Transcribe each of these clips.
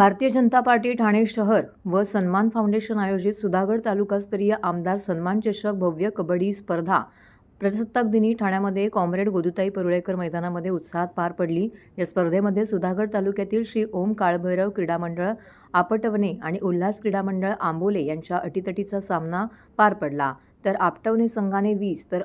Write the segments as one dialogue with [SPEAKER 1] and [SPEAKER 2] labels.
[SPEAKER 1] Bharatiya Janata party Thane शहर व सन्मान फाउंडेशन आयोजित सुधागड तालुकास्तरीय आमदार सन्मान चषक भव्य कबड्डी स्पर्धा प्रजासत्ताक दिनी ठाण्यामध्ये कॉम्रेड गोदूताई परुळेकर मैदानामध्ये उत्साहात पार पडली। या स्पर्धेमध्ये सुधागड तालुक्यातील श्री ओम काळभैरव क्रीडा मंडळ आपटवणे आणि उल्हास क्रीडा मंडळ आंबोले यांच्या अटीतटीचा सामना पार पडला। तर आपटवणे संघाने 20 तर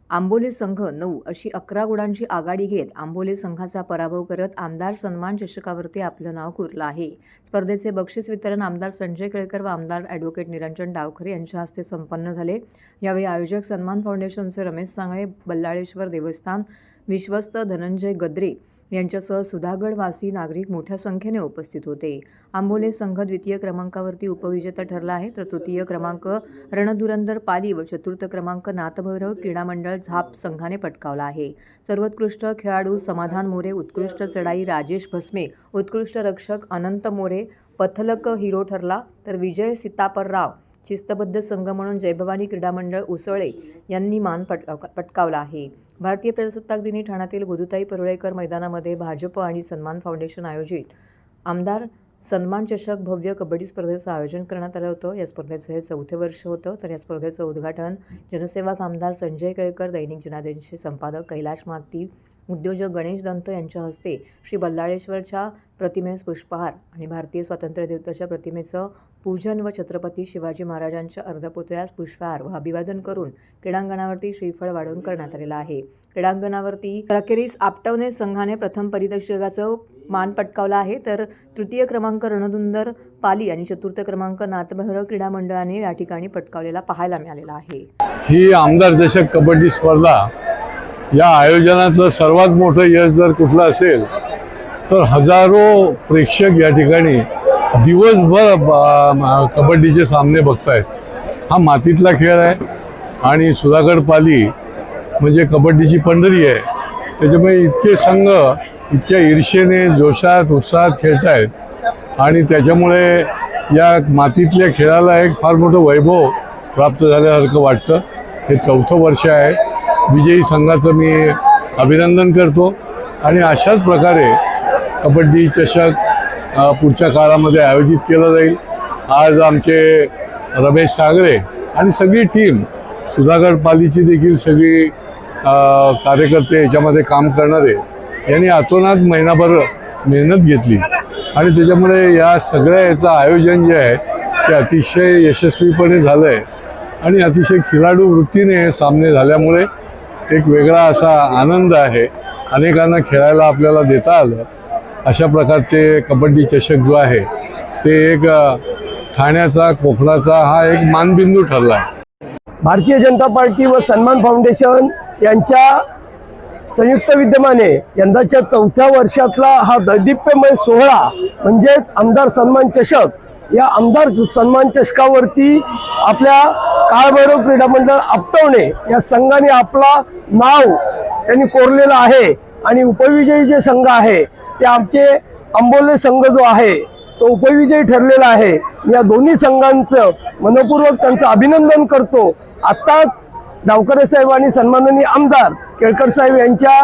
[SPEAKER 1] आंबोले संघ 9 अशी 11 गुणांची आघाडी घेत आंबोले संघाचा पराभव करत आमदार सन्मान चषकावरती आपलं नाव कोरलं आहे। स्पर्धेचे बक्षीस वितरण आमदार संजय केळकर व आमदार ॲडव्होकेट निरंजन डावखरे यांच्या हस्ते संपन्न झाले। यावेळी आयोजक सन्मान फाउंडेशनचे रमेश सांगळे, बल्लाळेश्वर देवस्थान विश्वस्त धनंजय गद्रे यांच्यासह सुधागडवासी नागरिक मोठ्या संख्येने उपस्थित होते। आंबोले संघ द्वितीय क्रमांकावरती उपविजेता ठरला आहे, तर तृतीय क्रमांक रणधुरंदर पाली व चतुर्थ क्रमांक नाथभैरव क्रीडा मंडळ झाप संघाने पटकावला आहे। सर्वोत्कृष्ट खेळाडू समाधान मोरे, उत्कृष्ट चढाई राजेश भस्मे, उत्कृष्ट रक्षक अनंत मोरे पथलक हिरो ठरला। तर विजय सीतापरराव शिस्तबद्ध संघ म्हणून जयभवानी क्रीडा मंडळ उसळे यांनी मान पटकावला आहे। भारतीय प्रजासत्ताक दिनी ठाण्यातील गोदूताई परुळेकर मैदानामध्ये भाजप आणि सन्मान फाउंडेशन आयोजित आमदार सन्मान चषक भव्य कबड्डी स्पर्धेचं आयोजन करण्यात आलं होतं। या स्पर्धेचं हे 4थे वर्ष होतं। तर या स्पर्धेचं उद्घाटन जनसेवक आमदार संजय केळकर, दैनिक जनादेशचे संपादक कैलाश मागती, उद्योजक गणेश दंत यांच्या हस्ते श्री बल्लाळेश्वरच्या प्रतिमेस पुष्पहार आणि भारतीय स्वातंत्र्य दिवसाच्या प्रतिमेचं पूजन व छत्रपती शिवाजी महाराजांच्या अर्धपुतळ्यास पुष्पहार व अभिवादन करून क्रीडांगणावरती श्रीफळ वाढवून करण्यात आलेला आहे। क्रीडांगणावरती अखेरीस आपटवणे संघाने प्रथम पारितोषिकाचं मान पटकावला आहे, तर तृतीय क्रमांक रणधुरंदर पाली आणि चतुर्थ क्रमांक नाथभैरव क्रीडा मंडळाने या ठिकाणी पटकावलेला पाहायला मिळालेला आहे।
[SPEAKER 2] ही आमदार चषक कबड्डी स्पर्धा या आयोजनाचं सर्वात मोठं यश जर कुठलं असेल तर हजारो प्रेक्षक या ठिकाणी दिवसभर कबड्डीचे सामने बघतायत। हा मातीतला खेळ आहे आणि सुधागड पाली म्हणजे कबड्डीची पंढरी आहे, त्याच्यामुळे इतके संघ इतक्या ईर्षेने जोशात उत्साहात खेळतायत आणि त्याच्यामुळे या मातीतल्या खेळाला एक फार मोठं वैभव प्राप्त झाल्यासारखं वाटतं। हे 4थं वर्ष आहे। विजयी संघाचं मी अभिनंदन करतो आणि अशाच प्रकारे कबड्डी चषक पुढच्या काळामध्ये आयोजित केला जाईल। आज आमचे रमेश सांगळे आणि सगळी टीम सुधागड पालीची देखील सगळी कार्यकर्ते याच्यामध्ये काम करणारे यांनी अतोनात महिनाभर मेहनत घेतली आणि त्याच्यामुळे या सगळ्या याचं आयोजन जे आहे ते अतिशय यशस्वीपणे झालं आहे आणि अतिशय खिलाडू वृत्तीने हे सामने झाल्यामुळे एक वेगळा असा आनंद आहे। अनेकांना खेळायला आपल्याला देता आलं। अशा प्रकारचे कबड्डी चषक जो आहे ते एक ठाण्याचा कोकणाचा हा एक मानबिंदू ठरला आहे।
[SPEAKER 3] भारतीय जनता पार्टी व सन्मान फाउंडेशन यांच्या संयुक्त विद्यमाने यंदाच्या 4थ्या वर्षातला हा दैदिप्यमय सोहळा म्हणजेच आमदार सन्मान चषक, या आमदार सन्मान चषकावरती आपल्या काळभैरव क्रीडा मंडळ आपटवणे या संघाने आपला नाव त्यांनी कोरलेलं आहे आणि उपविजयी जे संघ आहे ते आमचे आंबोले संघ जो आहे तो उपविजयी ठरलेला आहे। या दोन्ही संघांचं मनपूर्वक त्यांचं अभिनंदन करतो। आत्ताच डावखरे साहेब आणि सन्माननीय आमदार केळकर साहेब यांच्या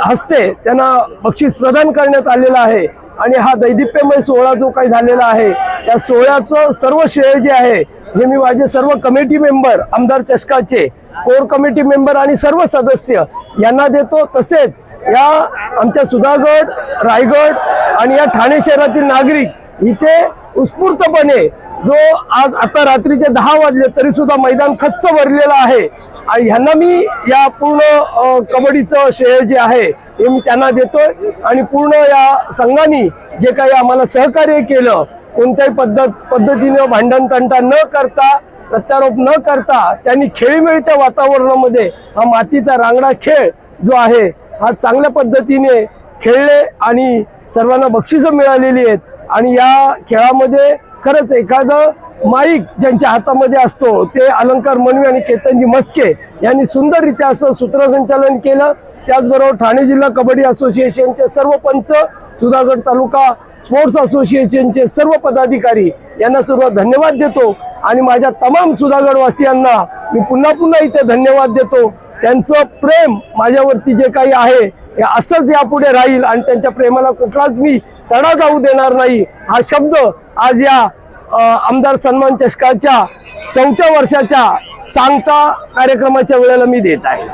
[SPEAKER 3] हस्ते त्यांना बक्षीस प्रदान करण्यात आलेलं आहे आणि हा दैदिप्यमय सोहळा जो काही झालेला आहे त्या सोहळ्याचं सर्व श्रेय जे आहे हे मी माझे सर्व कमिटी मेंबर, आमदार चषकाचे कोर कमिटी मेंबर आणि सर्व सदस्य यांना देतो। तसेच या आमच्या सुधागड, रायगड आणि या ठाणे शहरातील नागरिक इथे उत्स्फूर्तपणे जो आज आता रात्रीचे 10 वाजले तरी सुद्धा मैदान खच्च भरलेलं आहे आणि ह्यांना मी या पूर्ण कबड्डीचं श्रेय जे आहे हे मी त्यांना देतोय आणि पूर्ण या संघाने जे काही आम्हाला सहकार्य केलं, कोणत्याही पद्धतीने भांडण तंटा न करता, प्रत्यारोप न करता त्यांनी खेळीमेळीच्या वातावरणामध्ये हा मातीचा रांगडा खेळ जो आहे हा चांगल्या पद्धतीने खेळले आणि सर्वांना बक्षिसं मिळालेली आहेत आणि या खेळामध्ये खरंच एखादं माईक ज्यांच्या हातामध्ये असतो ते अलंकार मनवी आणि केतनजी मस्के यांनी सुंदररित्या असं सूत्रसंचालन केलं। त्याचबरोबर ठाणे जिल्हा कबड्डी असोसिएशनचे सर्व पंच, सुधागड तालुका स्पोर्ट्स असोसिएशनचे सर्व पदाधिकारी यांना सर्व धन्यवाद देतो आणि माझ्या तमाम सुधागडवासियांना मी पुन्हा इथे धन्यवाद देतो। त्यांचं प्रेम माझ्यावरती जे काही आहे हे असंच यापुढे राहील आणि त्यांच्या प्रेमाला कुठलाच मी तडा जाऊ देणार नाही हा शब्द आज या आमदार सन्मान चषकाच्या 4थ्या वर्षाच्या सांगता कार्यक्रमाच्या वेळेला मी देत आहे.